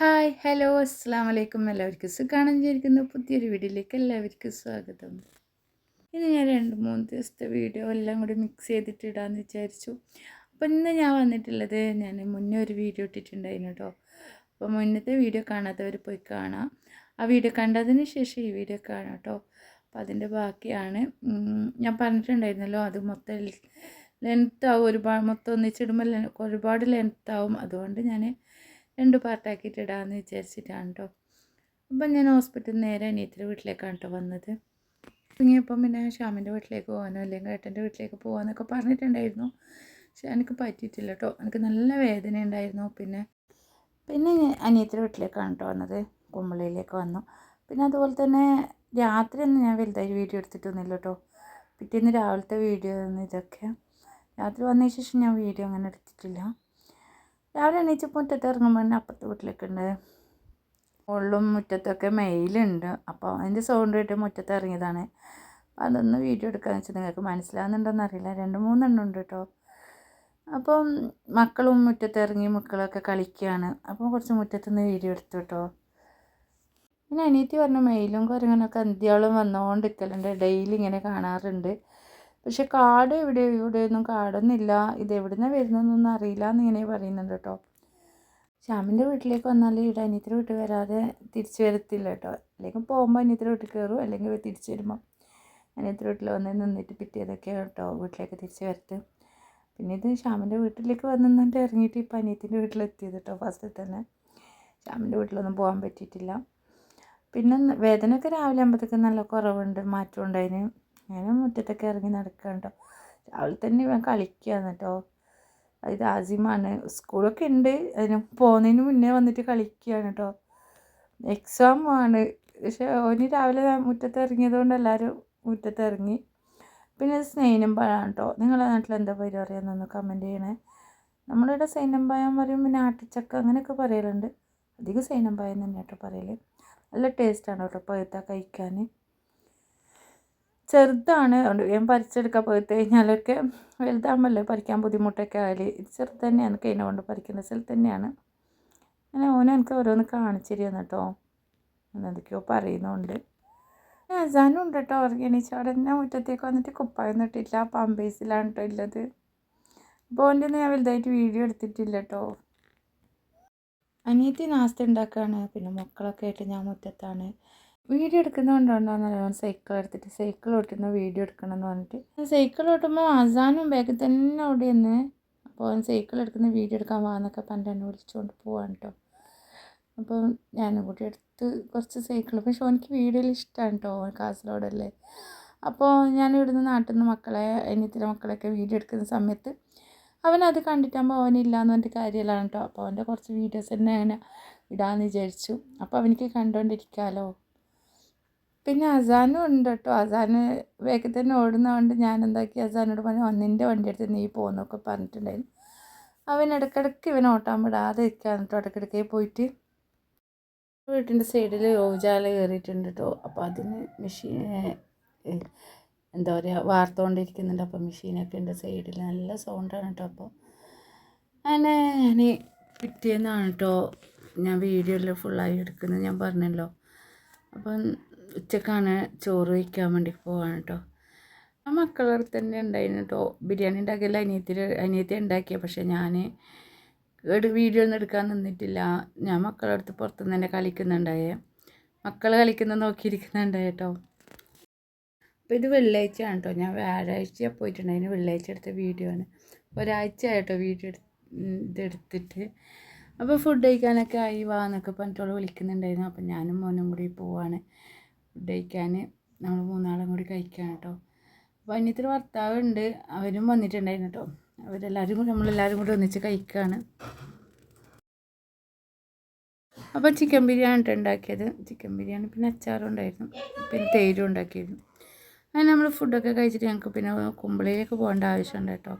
Hi hello അസ്സാം വലൈക്കും. എല്ലാവർക്കും സുഖാണെന്ന് വിചാരിക്കുന്നു. പുതിയൊരു വീഡിയോയിലേക്ക് എല്ലാവർക്കും സ്വാഗതം. ഇന്ന് ഞാൻ 2-3 ദിവസത്തെ വീഡിയോ എല്ലാം കൂടി മിക്സ് ചെയ്തിട്ട് ഇടാമെന്ന് വിചാരിച്ചു. അപ്പോൾ ഇന്ന് ഞാൻ വന്നിട്ടുള്ളത്, ഞാൻ മുന്നേ ഒരു വീഡിയോ ഇട്ടിട്ടുണ്ടായിരുന്നു കേട്ടോ. അപ്പോൾ മുന്നത്തെ വീഡിയോ കാണാത്തവർ പോയി കാണാം. ആ വീഡിയോ കണ്ടതിന് ശേഷം ഈ വീഡിയോ കാണാം കേട്ടോ. അപ്പോൾ അതിൻ്റെ ബാക്കിയാണ്. ഞാൻ പറഞ്ഞിട്ടുണ്ടായിരുന്നല്ലോ, അത് മൊത്തം ലെങ്ത് ആവും, ഒരുപാട് മൊത്തം ഒന്നിച്ചിടുമ്പോൾ ഒരുപാട് ലെങ്ത് ആവും. അതുകൊണ്ട് ഞാൻ 2 പാർട്ടാക്കിയിട്ട് ഇടാമെന്ന് വിചാരിച്ചിട്ടാണ് കേട്ടോ. അപ്പം ഞാൻ ഹോസ്പിറ്റലിൽ നിന്ന് നേരെ അനിയത്തിയുടെ വീട്ടിലേക്കാണ് കേട്ടോ വന്നത്. ഇറങ്ങിയപ്പം പിന്നെ ഷ്യാമിൻ്റെ വീട്ടിലേക്ക് പോകാനോ അല്ലെങ്കിൽ ഏട്ടൻ്റെ വീട്ടിലേക്ക് പോകാനൊക്കെ പറഞ്ഞിട്ടുണ്ടായിരുന്നു. പക്ഷെ എനിക്ക് പറ്റിയിട്ടില്ല കേട്ടോ. എനിക്ക് നല്ല വേദന ഉണ്ടായിരുന്നു. പിന്നെ അനിയത്തിയുടെ വീട്ടിലേക്കാണ് കേട്ടോ വന്നത്. കുമ്പളയിലേക്ക് വന്നു. പിന്നെ അതുപോലെ തന്നെ രാത്രിയൊന്നും ഞാൻ വലുതായി വീഡിയോ എടുത്തിട്ടൊന്നുമില്ല കേട്ടോ. പിറ്റേന്ന് രാവിലത്തെ വീഡിയോ ആയിരുന്നു ഇതൊക്കെ. രാത്രി വന്നതിന് ശേഷം ഞാൻ വീഡിയോ അങ്ങനെ എടുത്തിട്ടില്ല. രാവിലെ എണീച്ചപ്പോൾ മുറ്റത്ത് ഇറങ്ങുമ്പോൾ തന്നെ അപ്പുറത്തെ വീട്ടിലേക്കുണ്ട്. മുകളിലും മുറ്റത്തൊക്കെ മെയിലുണ്ട്. അപ്പോൾ അതിൻ്റെ സൗണ്ട് കേട്ട് മുറ്റത്ത് ഇറങ്ങിയതാണ്. അപ്പോൾ അതൊന്ന് വീഡിയോ എടുക്കാമെന്ന് വെച്ചാൽ നിങ്ങൾക്ക് മനസ്സിലാകുന്നുണ്ടോയെന്ന് അറിയില്ല. 2-3 എണ്ണം ഉണ്ട് കേട്ടോ. അപ്പം മക്കളും മുറ്റത്ത് ഇറങ്ങി മക്കളൊക്കെ കളിക്കുകയാണ്. അപ്പോൾ കുറച്ച് മുറ്റത്തുനിന്ന് വീഡിയോ എടുത്തു കേട്ടോ. പിന്നെ അനിയത്തി പറഞ്ഞു മെയിലും കുരങ്ങനൊക്കെ അന്ത്യോളം വന്നുകൊണ്ടിരിക്കലുണ്ട്, ഡെയിലി ഇങ്ങനെ കാണാറുണ്ട്. പക്ഷെ കാട് ഇവിടെയൊന്നും കാടൊന്നുമില്ല, ഇത് എവിടെ നിന്നാണ് വരുന്നതെന്നൊന്നും അറിയില്ല എന്നിങ്ങനെ പറയുന്നുണ്ട് കേട്ടോ. ശ്യാമിൻ്റെ വീട്ടിലേക്ക് വന്നാൽ ഇവിടെ അനിയത്തിയുടെ വീട്ടിൽ വരാതെ തിരിച്ചു വരത്തില്ല കേട്ടോ. അല്ലെങ്കിൽ പോകുമ്പോൾ അനിയത്തിയുടെ വീട്ടിൽ കയറും, അല്ലെങ്കിൽ തിരിച്ചു വരുമ്പോൾ അനിയത്തിയുടെ വീട്ടിൽ വന്ന് നിന്നിട്ട് പിറ്റേതൊക്കെ കേട്ടോ വീട്ടിലേക്ക് തിരിച്ച് വരത്ത്. പിന്നെ ഇത് ശ്യാമിൻ്റെ വീട്ടിലേക്ക് വന്നിട്ട് ഇറങ്ങിയിട്ട് ഇപ്പോൾ അനിയത്തിൻ്റെ വീട്ടിലെത്തിയത് കേട്ടോ. ഫസ്റ്റിൽ തന്നെ ശ്യാമിൻ്റെ വീട്ടിലൊന്നും പോകാൻ പറ്റിയിട്ടില്ല. പിന്നെ വേദനയൊക്കെ രാവിലെ ആകുമ്പോഴത്തേക്കും നല്ല കുറവുണ്ട്, മാറ്റം ഉണ്ടായിന്. ഞാൻ മുറ്റത്തൊക്കെ ഇറങ്ങി നടക്കുക കേട്ടോ. രാവിലെ തന്നെ ഇവൻ കളിക്കുകയാണ് കേട്ടോ. ഇത് ആസിമാണ്. സ്കൂളൊക്കെ ഉണ്ട്, അതിന് പോകുന്നതിന് മുന്നേ വന്നിട്ട് കളിക്കുകയാണ് കേട്ടോ. എക്സാം ആണ്. പക്ഷെ ഓന് രാവിലെ മുറ്റത്ത് ഇറങ്ങിയതുകൊണ്ട് എല്ലാവരും മുറ്റത്ത് ഇറങ്ങി. പിന്നെ സ്നേഹിനും പഴമാണ് കേട്ടോ. നിങ്ങളുടെ നാട്ടിൽ എന്താ പേര് പറയാമെന്നൊന്ന് കമൻറ്റ് ചെയ്യണേ. നമ്മളിവിടെ സൈനം പഴം പറയും, പിന്നെ ആട്ടിച്ചക്ക അങ്ങനെയൊക്കെ പറയലുണ്ട്. അധികം സൈനം പഴം തന്നെ കേട്ടോ പറയൽ. നല്ല ടേസ്റ്റാണ് കേട്ടോ പഴുത്ത കഴിക്കാൻ. ചെറുതാണ്, അതുകൊണ്ട് വേഗം പറിച്ചെടുക്കാൻ പഴുത്ത് കഴിഞ്ഞാലൊക്കെ. വലുതാകുമ്പോഴല്ലേ പറിക്കാൻ ബുദ്ധിമുട്ടൊക്കെ ആയാൽ. ഇത് ചെറുത് തന്നെയാണ്, കൈനെ കൊണ്ട് പറിക്കുന്ന സ്ഥലത്ത് തന്നെയാണ്. അങ്ങനെ ഓനെ എനിക്ക് ഓരോന്ന് കാണിച്ചു തരുന്നു കേട്ടോ. എന്തൊക്കെയോ പറയുന്നുണ്ട്. അസാനും ഉണ്ട് കേട്ടോ. എണീച്ച് അവിടെ തന്നെ മുറ്റത്തേക്ക് വന്നിട്ട് കുപ്പായൊന്നും ഇട്ടില്ല, പമ്പേഴ്സിലാണ് കേട്ടോ ഉള്ളത്. അപ്പോൾ ഓൻ്റെ ഒന്നും ഞാൻ വലുതായിട്ട് വീഡിയോ എടുത്തിട്ടില്ല കേട്ടോ. അനിയത്തി നാസ്ത ഉണ്ടാക്കുകയാണ്. പിന്നെ മക്കളൊക്കെ ആയിട്ട് ഞാൻ മുറ്റത്താണ്. വീഡിയോ എടുക്കുന്നതുകൊണ്ടാണോ സൈക്കിൾ എടുത്തിട്ട് സൈക്കിൾ ഓട്ടുന്ന വീഡിയോ എടുക്കണം എന്ന് പറഞ്ഞിട്ട് സൈക്കിൾ ഓട്ടുമ്പോൾ അസാനും ബാക്കിൽ തന്നെ ഓടിയെന്ന്. അപ്പോൾ അവൻ സൈക്കിൾ എടുക്കുന്ന വീഡിയോ എടുക്കാൻ വാന്നൊക്കെ പറഞ്ഞിട്ട് എന്നെ വിളിച്ചുകൊണ്ട് പോവാണ് കേട്ടോ. അപ്പോൾ ഞാനും കൂടി എടുത്ത് കുറച്ച് സൈക്കിൾ. പക്ഷെ എനിക്ക് വീഡിയോയിൽ ഇഷ്ടമാണ് കേട്ടോ, കാസർഗോഡല്ലേ. അപ്പോൾ ഞാൻ ഇവിടുന്ന് നാട്ടിൽ നിന്ന് മക്കളെ അനിയത്തിൻ്റെ മക്കളെയൊക്കെ വീഡിയോ എടുക്കുന്ന സമയത്ത് അവനത് കണ്ടിട്ടാകുമ്പോൾ അവനില്ലാന്ന് പറഞ്ഞിട്ട് കാര്യമില്ലാണ് കേട്ടോ. അപ്പോൾ അവൻ്റെ കുറച്ച് വീഡിയോസ് തന്നെ അങ്ങനെ ഇടാമെന്ന് വിചാരിച്ചു. അപ്പോൾ അവനിക്ക് കണ്ടുകൊണ്ടിരിക്കാമല്ലോ. പിന്നെ അസാനും ഉണ്ട് കേട്ടോ. അസാന് വേഗത്തിൽ തന്നെ ഓടുന്നതുകൊണ്ട് ഞാൻ എന്താക്കി, അസാനോട് പറഞ്ഞു ഒന്നിൻ്റെ വണ്ടി എടുത്ത് നീ പോകുന്നൊക്കെ പറഞ്ഞിട്ടുണ്ടായിരുന്നു. അവൻ ഇടയ്ക്കിടയ്ക്ക് ഇവൻ ഓട്ടാൻ വിടാതെ ഇരിക്കുകയാണ് കേട്ടോ. ഇടയ്ക്കിടയ്ക്ക് പോയിട്ട് വീട്ടിൻ്റെ സൈഡിൽ ഊജാല കയറിയിട്ടുണ്ട് കേട്ടോ. അപ്പോൾ അതിന് മെഷീൻ എന്താ പറയുക വാർത്തുകൊണ്ടിരിക്കുന്നുണ്ട്. അപ്പോൾ മെഷീനൊക്കെ ഉണ്ട് സൈഡിൽ, നല്ല സൗണ്ടാണ് കേട്ടോ. അപ്പോൾ അങ്ങനെ ഞാൻ പിറ്റേന്നാണ് കേട്ടോ ഞാൻ വീഡിയോയിൽ ഫുള്ളായി എടുക്കുന്നത്, ഞാൻ പറഞ്ഞല്ലോ. അപ്പം ഉച്ചക്കാണ് ചോറ് വയ്ക്കാൻ വേണ്ടി പോവാണ് കേട്ടോ. ആ മക്കളുടെ അടുത്ത് തന്നെ ഉണ്ടായിരുന്നു കേട്ടോ. ബിരിയാണി ഉണ്ടാക്കിയല്ല അനിയത്തി ഉണ്ടാക്കിയ. പക്ഷേ ഞാൻ വീഡിയോ ഒന്നും എടുക്കാൻ നിന്നിട്ടില്ല. ഞാൻ മക്കളുടെ അടുത്ത് പുറത്തുനിന്ന് തന്നെ കളിക്കുന്നുണ്ടായേ, മക്കൾ കളിക്കുന്നത് നോക്കിയിരിക്കുന്നുണ്ടായ കേട്ടോ. അപ്പോൾ ഇത് വെള്ളിയാഴ്ചയാണ് കേട്ടോ. ഞാൻ വ്യാഴാഴ്ച പോയിട്ടുണ്ടായിരുന്നു. വെള്ളിയാഴ്ച എടുത്ത വീഡിയോ ആണ്. ഒരാഴ്ച ആയിട്ടോ വീഡിയോ ഇതെടുത്തിട്ട്. അപ്പോൾ ഫുഡ് കഴിക്കാനൊക്കെ ആയി വാ എന്നൊക്കെ പറഞ്ഞിട്ടോള് വിളിക്കുന്നുണ്ടായിരുന്നു. അപ്പോൾ ഞാനും മോനും കൂടി പോവാണ് ഫുഡ് കഴിക്കാൻ. നമ്മൾ 3 കൂടി കഴിക്കുകയാണ് കേട്ടോ. അപ്പോൾ അനിയത്തിൻ്റെ ഭർത്താവുണ്ട്, അവരും വന്നിട്ടുണ്ടായിരുന്നു കേട്ടോ. നമ്മളെല്ലാവരും കൂടി ഒന്നിച്ച് കഴിക്കുകയാണ്. അപ്പോൾ ചിക്കൻ ബിരിയാണി കേട്ടോ ഉണ്ടാക്കിയത്. ചിക്കൻ ബിരിയാണി പിന്നെ അച്ചാറും ഉണ്ടായിരുന്നു, പിന്നെ തൈരും ഉണ്ടാക്കിയിരുന്നു. അങ്ങനെ നമ്മൾ ഫുഡൊക്കെ കഴിച്ചിട്ട് ഞങ്ങൾക്ക് പിന്നെ കുമ്പളയിലേക്ക് പോകേണ്ട ആവശ്യമുണ്ട് കേട്ടോ.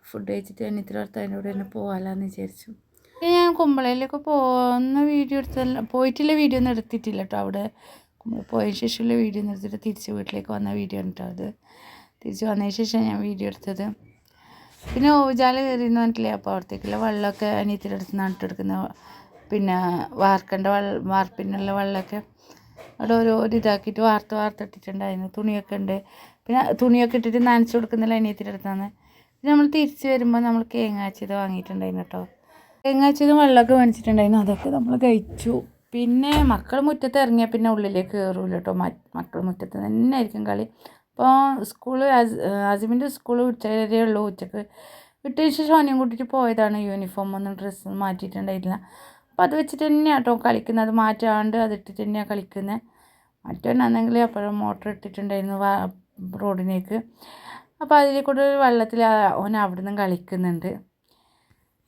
ഫുഡ് കഴിച്ചിട്ട് അനിയത്തിൻ്റെ ഭർത്താവിൻ്റെ കൂടെ തന്നെ പോകാമെന്ന് വിചാരിച്ചു. ഞാൻ കുമ്പളയിലേക്ക് പോകുന്ന വീഡിയോ പോയിട്ടുള്ള വീഡിയോ ഒന്നും എടുത്തിട്ടില്ല കേട്ടോ. അവിടെ പോയ ശേഷമുള്ള വീഡിയോ ഒന്നും എടുത്തിട്ട് തിരിച്ച് വീട്ടിലേക്ക് വന്ന വീഡിയോ ആണ് കേട്ടോ. അത് തിരിച്ച് വന്നതിന് ശേഷം ഞാൻ വീഡിയോ എടുത്തത്. പിന്നെ ഊജാല കയറിയെന്ന് പറഞ്ഞിട്ടില്ലേ. അപ്പോൾ അവിടത്തേക്കുള്ള വെള്ളമൊക്കെ അനിയത്തിൻ്റെ അടുത്ത് നട്ടെടുക്കുന്ന പിന്നെ വാർപ്പിനുള്ള വെള്ളമൊക്കെ അവിടെ ഇതാക്കിയിട്ട് വാർത്തിട്ടിട്ടുണ്ടായിരുന്നു. തുണിയൊക്കെ ഉണ്ട്. പിന്നെ തുണിയൊക്കെ ഇട്ടിട്ട് നനച്ച് കൊടുക്കുന്നില്ല അനിയത്തിൻ്റെ അടുത്താണ്. പിന്നെ നമ്മൾ തിരിച്ച് വരുമ്പോൾ നമ്മൾ തേങ്ങാച്ചത് വാങ്ങിയിട്ടുണ്ടായിരുന്നു കേട്ടോ. തേങ്ങാച്ചതും വെള്ളമൊക്കെ മേടിച്ചിട്ടുണ്ടായിരുന്നു. അതൊക്കെ നമ്മൾ കഴിച്ചു. പിന്നെ മക്കൾ മുറ്റത്ത് ഇറങ്ങിയാൽ പിന്നെ ഉള്ളിലേക്ക് കയറൂല കേട്ടോ. മക്കൾ മുറ്റത്ത് തന്നെ ആയിരിക്കും കളി. അപ്പോൾ അസിമിൻ്റെ സ്കൂൾ ഉച്ചവരേ ഉള്ളൂ. ഉച്ചക്ക് വിട്ടതിന് ശേഷം ഓനെയും കൂട്ടിയിട്ട് പോയതാണ്. യൂണിഫോമൊന്നും ഡ്രസ്സൊന്നും മാറ്റിയിട്ടുണ്ടായിട്ടില്ല. അപ്പോൾ അത് വെച്ചിട്ട് തന്നെയാണ് കേട്ടോ കളിക്കുന്നത്. അത് മാറ്റാണ്ട് അതിട്ടിട്ട് തന്നെയാണ് കളിക്കുന്നത്. മറ്റവനാണെങ്കിൽ അപ്പോഴും മോട്ടർ ഇട്ടിട്ടുണ്ടായിരുന്നു റോഡിലേക്ക്. അപ്പോൾ അതിൽ കൂടെ വെള്ളത്തിൽ ഓൻ അവിടെ നിന്ന് കളിക്കുന്നുണ്ട്.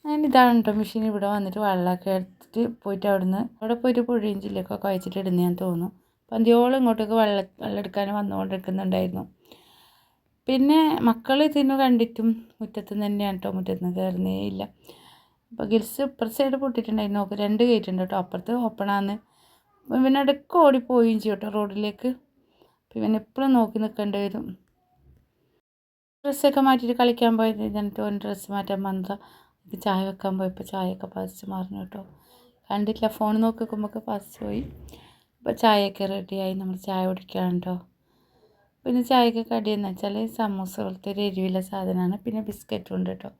അങ്ങനെ ഇതാണ് കേട്ടോ മെഷീൻ. ഇവിടെ വന്നിട്ട് വെള്ളമൊക്കെ എടുത്തിട്ട് പോയിട്ട് അവിടെ പോയിട്ട് പുഴയും ജില്ലയൊക്കെ കുഴച്ചിട്ട് ഇടുന്നതെന്ന് തോന്നുന്നു. പന്തിയോളം ഇങ്ങോട്ടേക്ക് വെള്ളം എടുക്കാൻ വന്നുകൊണ്ടിരിക്കുന്നുണ്ടായിരുന്നു. പിന്നെ മക്കൾ ഇതിന് കണ്ടിട്ടും മുറ്റത്ത് നിന്ന് തന്നെയാണ് കേട്ടോ, മുറ്റത്ത് നിന്ന് കയറുന്നേ ഇല്ല. അപ്പോൾ ഗിൽസ് ഇപ്പുറത്തെ സൈഡ് പൊട്ടിയിട്ടുണ്ടായിരുന്നു. നോക്ക് 2 ഗേറ്റ് ഉണ്ട് കേട്ടോ. അപ്പുറത്ത് ഓപ്പണാന്ന്. അപ്പം പിന്നെ ഇടയ്ക്ക് ഓടിപ്പോവുകയും ചെയ്യും കേട്ടോ റോഡിലേക്ക്. പിന്നെ എപ്പോഴും നോക്കി നിൽക്കേണ്ടി വരും. ഡ്രസ്സൊക്കെ മാറ്റിയിട്ട് കളിക്കാൻ പോയത് എന്നിട്ട് ഓൻ ഡ്രസ്സ് മാറ്റാൻ വന്നതാണ്. ഇത് ചായ വെക്കാൻ പോയപ്പോൾ ചായയൊക്കെ പതിച്ച് മറിഞ്ഞു കേട്ടോ. കണ്ടിട്ടില്ല, ഫോൺ നോക്കി വെക്കുമ്പോൾ പതിച്ച് പോയി. അപ്പോൾ ചായയൊക്കെ റെഡിയായി. നമ്മൾ ചായ കുടിക്കുകയാണ് കേട്ടോ. പിന്നെ ചായക്ക് കടിയെന്ന് വെച്ചാൽ സമൂസ പോലത്തെ ഒരു എരിവില്ല സാധനമാണ്. പിന്നെ ബിസ്ക്കറ്റും ഉണ്ട് കേട്ടോ.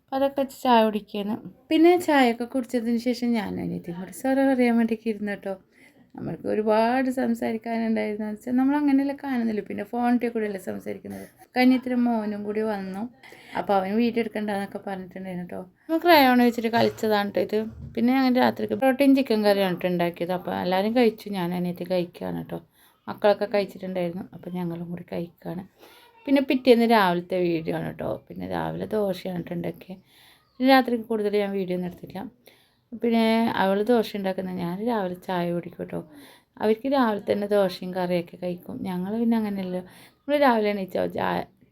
അപ്പോൾ അതൊക്കെ വെച്ച് ചായ കുടിക്കുകയാണ്. പിന്നെ ചായയൊക്കെ കുടിച്ചതിന് ശേഷം ഞാൻ അനിയത്തിയും കൂടി സ്വരം അറിയാൻ വേണ്ടിയിട്ട് ഇരുന്നു കേട്ടോ. നമ്മൾക്ക് ഒരുപാട് സംസാരിക്കാനുണ്ടായിരുന്നു വെച്ചാൽ നമ്മൾ അങ്ങനെയല്ല കാണുന്നില്ല. പിന്നെ ഫോണിൻ്റെ കൂടെയല്ലേ സംസാരിക്കുന്നത്. കന്യത്തിന് മോനും കൂടി വന്നു. അപ്പോൾ അവൻ വീഡിയോ എടുക്കണ്ടെന്നൊക്കെ പറഞ്ഞിട്ടുണ്ടായിരുന്നു കേട്ടോ. നമ്മൾ ക്രയോൺ വെച്ചിട്ട് കളിച്ചതാണ് കേട്ടോ ഇത്. പിന്നെ ഞങ്ങൾ രാത്രിക്ക് പ്രോട്ടീൻ ചിക്കൻ കറിയാണ് കേട്ടോ ഉണ്ടാക്കിയത്. അപ്പോൾ എല്ലാവരും കഴിച്ചു. ഞാൻ അനിയത്തി കഴിക്കുകയാണ് കേട്ടോ. മക്കളൊക്കെ കഴിച്ചിട്ടുണ്ടായിരുന്നു. അപ്പോൾ ഞങ്ങളും കൂടി കഴിക്കുകയാണ്. പിന്നെ പിറ്റേന്ന് രാവിലത്തെ വീഡിയോ ആണ് കേട്ടോ. പിന്നെ രാവിലെ ദോശയാണ് കേട്ടോ ഉണ്ടാക്കിയത്. പിന്നെ രാത്രിക്ക് കൂടുതൽ ഞാൻ വീഡിയോ ഒന്നും എടുത്തില്ല. പിന്നെ അവൾ ദോശ ഉണ്ടാക്കുന്നത് ഞാൻ രാവിലെ ചായ കുടിക്കും കേട്ടോ. അവർക്ക് രാവിലെ തന്നെ ദോശയും കറിയൊക്കെ കഴിക്കും. ഞങ്ങൾ പിന്നെ അങ്ങനെയല്ലോ. നമ്മൾ രാവിലെ എണീച്ചാൽ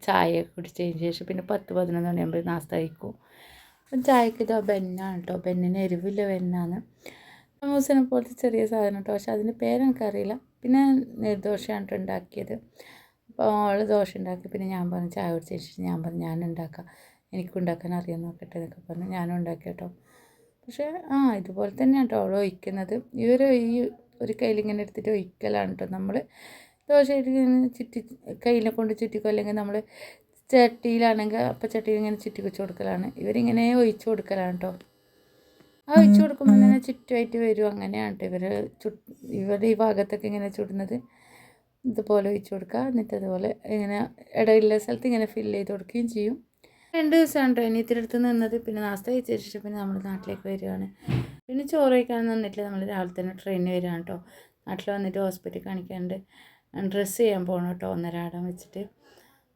ചായയൊക്കെ കുടിച്ചതിന് ശേഷം പിന്നെ 10-11 മണിയാകുമ്പോൾ നാസ്ത കഴിക്കും. അപ്പം ചായക്ക് ഇതാ ബെന്നാണ് കേട്ടോ. ബെന്നിന് എരിവില്ല ബെന്നാണ്. സമൂസനെ പോലത്തെ ചെറിയ സാധനം കേട്ടോ. പക്ഷെ അതിൻ്റെ പേരെനിക്കറിയില്ല. പിന്നെ നിർദോശയാണ് കേട്ടോ ഉണ്ടാക്കിയത്. അപ്പോൾ അവൾ ദോശ ഉണ്ടാക്കി. പിന്നെ ഞാൻ പറഞ്ഞു ചായ കുടിച്ചതിന് ശേഷം ഞാൻ പറഞ്ഞു ഞാൻ ഉണ്ടാക്കാം, എനിക്കുണ്ടാക്കാൻ അറിയാൻ നോക്കട്ടെ എന്നൊക്കെ പറഞ്ഞു ഞാനും ഉണ്ടാക്കി കേട്ടോ. പക്ഷേ ഇതുപോലെ തന്നെയാണ് കേട്ടോ അവൾ ഒഴിക്കുന്നത്. ഈ ഒരു കയ്യിലിങ്ങനെ എടുത്തിട്ട് ഒഴിക്കലാണ് കേട്ടോ. നമ്മൾ ദോശ കയ്യിലെ കൊണ്ട് ചുറ്റിക്കോ, അല്ലെങ്കിൽ നമ്മൾ ചട്ടിയിലാണെങ്കിൽ അപ്പം ചട്ടിയിൽ ഇങ്ങനെ ചുറ്റി വെച്ച് കൊടുക്കലാണ്. ഇവരിങ്ങനെ ഒഴിച്ചു കൊടുക്കലാണ് കേട്ടോ. ഒഴിച്ചു കൊടുക്കുമ്പോൾ തന്നെ ചുറ്റുമായിട്ട് വരും. അങ്ങനെയാണ് കേട്ടോ ഇവരുടെ ഈ ഭാഗത്തൊക്കെ ഇങ്ങനെ ചുടുന്നത്. ഇതുപോലെ ഒഴിച്ചു കൊടുക്കുക. എന്നിട്ട് അതുപോലെ ഇങ്ങനെ ഇടയിലുള്ള സ്ഥലത്ത് ഇങ്ങനെ ഫില്ല് ചെയ്ത് കൊടുക്കുകയും ചെയ്യും. 2 ദിവസമാണ് കേട്ടോ അനിയത്തിൻ്റെ അടുത്ത് നിന്നത്. പിന്നെ നാസ്ത കഴിച്ച ശേഷം പിന്നെ നമ്മൾ നാട്ടിലേക്ക് വരികയാണ്. പിന്നെ ചോറ് കഴിക്കാൻ നിന്നിട്ടില്ല. നമ്മൾ രാവിലെ തന്നെ ട്രെയിനിന് വരികയാണ് കേട്ടോ. നാട്ടിൽ വന്നിട്ട് ഹോസ്പിറ്റലിൽ കാണിക്കാണ്ട് ഡ്രസ്സ് ചെയ്യാൻ പോകണം കേട്ടോ. 1.5 വെച്ചിട്ട്.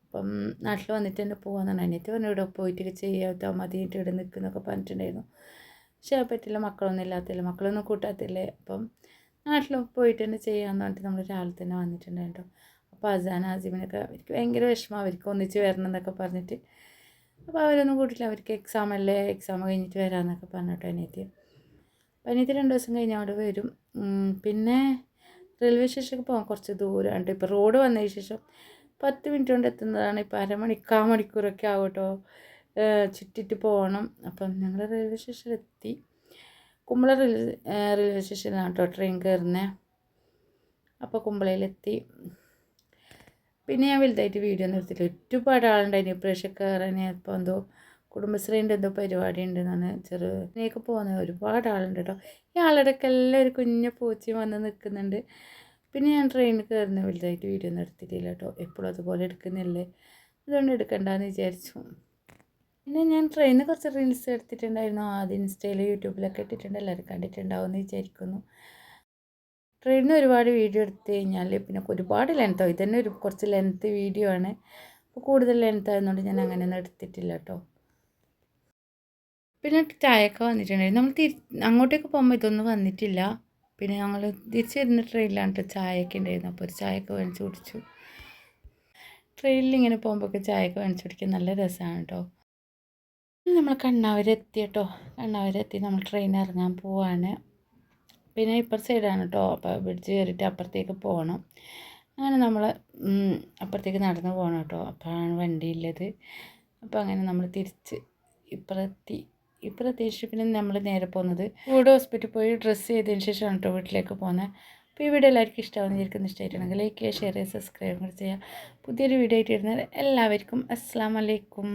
അപ്പം നാട്ടിൽ വന്നിട്ട് തന്നെ പോകാമെന്നാണ് അനിയത്തി പറഞ്ഞു. ഇവിടെ പോയിട്ട് ചെയ്യാത്ത മതിയിട്ട് ഇവിടെ നിൽക്കുന്നൊക്കെ പറഞ്ഞിട്ടുണ്ടായിരുന്നു. പക്ഷേ പറ്റില്ല, മക്കളൊന്നും ഇല്ലാത്തില്ല, മക്കളൊന്നും കൂട്ടാത്തില്ലേ. അപ്പം നാട്ടിൽ പോയിട്ട് തന്നെ ചെയ്യാമെന്ന് പറഞ്ഞിട്ട് നമ്മൾ രാവിലെ തന്നെ വന്നിട്ടുണ്ടായിരുന്നു കേട്ടോ. അപ്പോൾ ആസിമിനൊക്കെ അവർക്ക് ഭയങ്കര വിഷമം, അവർക്ക് ഒന്നിച്ച് വരണം എന്നൊക്കെ പറഞ്ഞിട്ട്. അപ്പോൾ അവരൊന്നും കൂട്ടില്ല, അവർക്ക് എക്സാം കഴിഞ്ഞിട്ട് വരാമെന്നൊക്കെ പറഞ്ഞിട്ട് അനിയത്തി. അപ്പോൾ അനിയത്തി 2 ദിവസം കഴിഞ്ഞ് അവിടെ വരും. പിന്നെ റെയിൽവേ സ്റ്റേഷനിലേക്ക് പോകാൻ കുറച്ച് ദൂരമുണ്ട്. ഇപ്പോൾ റോഡ് വന്നതിന് ശേഷം 10 മിനിറ്റ് കൊണ്ട് എത്തുന്നതാണ്. ഇപ്പോൾ മണിക്കൂറൊക്കെ ആവും കേട്ടോ ചുറ്റിട്ട് പോകണം. അപ്പം ഞങ്ങൾ റെയിൽവേ സ്റ്റേഷനിലെത്തി. കുമ്പള റെയിൽവേ സ്റ്റേഷനിലാണ് കേട്ടോ ട്രെയിൻ കയറുന്നത്. അപ്പോൾ കുമ്പളയിലെത്തി. പിന്നെ ഞാൻ വലുതായിട്ട് വീഡിയോ ഒന്നും എടുത്തില്ല. ഒരുപാട് ആളുണ്ടായിരുന്നു ഇപ്രാവശ്യം കയറാൻ. ഇപ്പോൾ എന്തോ കുടുംബശ്രീൻ്റെ എന്തോ പരിപാടി ഉണ്ടെന്നാണ് ചെറുതിനേക്ക് പോകുന്നത്. ഒരുപാട് ആളുണ്ട് കേട്ടോ. ഈ ആളുടെയൊക്കെ എല്ലാം ഒരു കുഞ്ഞു പൂച്ചയും വന്ന് നിൽക്കുന്നുണ്ട്. പിന്നെ ഞാൻ ട്രെയിനിൽ കയറുന്ന വലുതായിട്ട് വീഡിയോ ഒന്നും എടുത്തിട്ടില്ല കേട്ടോ. എപ്പോഴും അതുപോലെ എടുക്കുന്നില്ലേ, അതുകൊണ്ട് എടുക്കണ്ടെന്ന് വിചാരിച്ചു. പിന്നെ ഞാൻ ട്രെയിനിൽ കുറച്ച് റീൽസ് എടുത്തിട്ടുണ്ടായിരുന്നു. ആദ്യം ഇൻസ്റ്റയിൽ യൂട്യൂബിലൊക്കെ ഇട്ടിട്ടുണ്ട്. എല്ലാവരും കണ്ടിട്ടുണ്ടാവുമെന്ന് വിചാരിക്കുന്നു. ട്രെയിനിൽ ഒരുപാട് വീഡിയോ എടുത്തു കഴിഞ്ഞാൽ പിന്നെ ഒരുപാട് ലെങ്ത്താവും. ഇതന്നെ കുറച്ച് ലെങ്ത്ത് വീഡിയോ ആണ്. അപ്പോൾ കൂടുതൽ ലെങ്ത്ത് ആയതുകൊണ്ട് ഞാൻ അങ്ങനെയൊന്നും എടുത്തിട്ടില്ല കേട്ടോ. പിന്നെ ചായയൊക്കെ വന്നിട്ടുണ്ടായിരുന്നു. നമ്മൾ അങ്ങോട്ടേക്ക് പോകുമ്പോൾ ഇതൊന്നും വന്നിട്ടില്ല. പിന്നെ ഞങ്ങൾ തിരിച്ച് വരുന്ന ട്രെയിനിലാണ് കേട്ടോ ചായയൊക്കെ ഉണ്ടായിരുന്നു. അപ്പോൾ ഒരു ചായയൊക്കെ വാങ്ങിച്ച് കുടിച്ചു. ട്രെയിനിൽ ഇങ്ങനെ പോകുമ്പോഴൊക്കെ ചായയൊക്കെ വാങ്ങിച്ച് കുടിക്കാൻ നല്ല രസമാണ് കേട്ടോ. നമ്മൾ കണ്ണാവരെത്തി കേട്ടോ. കണ്ണാവരെത്തി നമ്മൾ ട്രെയിൻ ഇറങ്ങാൻ പോവാണ്. പിന്നെ ഇപ്പുറത്തെ സൈഡാണ് കേട്ടോ. അപ്പോൾ ബ്രിഡ്ജ് കയറിയിട്ട് അപ്പുറത്തേക്ക് പോകണം. അങ്ങനെ നമ്മൾ അപ്പുറത്തേക്ക് നടന്ന് പോകണം കേട്ടോ. അപ്പോഴാണ് വണ്ടിയുള്ളത്. അപ്പോൾ അങ്ങനെ നമ്മൾ തിരിച്ച് ഇപ്പുറത്തി ഈ പ്രത്യേകിച്ച് പിന്നെ നമ്മൾ നേരെ പോകുന്നത് വീട് ഹോസ്പിറ്റലിൽ പോയി ഡ്രസ്സ് ചെയ്തതിന് ശേഷമാണ് കേട്ടോ വീട്ടിലേക്ക് പോകുന്നത്. അപ്പോൾ ഈ വീഡിയോ എല്ലാവർക്കും ഇഷ്ടമാവുന്ന ഇഷ്ടമായിട്ടുണ്ടെങ്കിൽ ലൈക്ക് ചെയ്യുക, ഷെയർ ചെയ്യുക, സബ്സ്ക്രൈബ് ചെയ്യുക. പുതിയൊരു വീഡിയോ ആയിട്ട് വരുന്നത് എല്ലാവർക്കും അസ്സലാമു അലൈക്കും.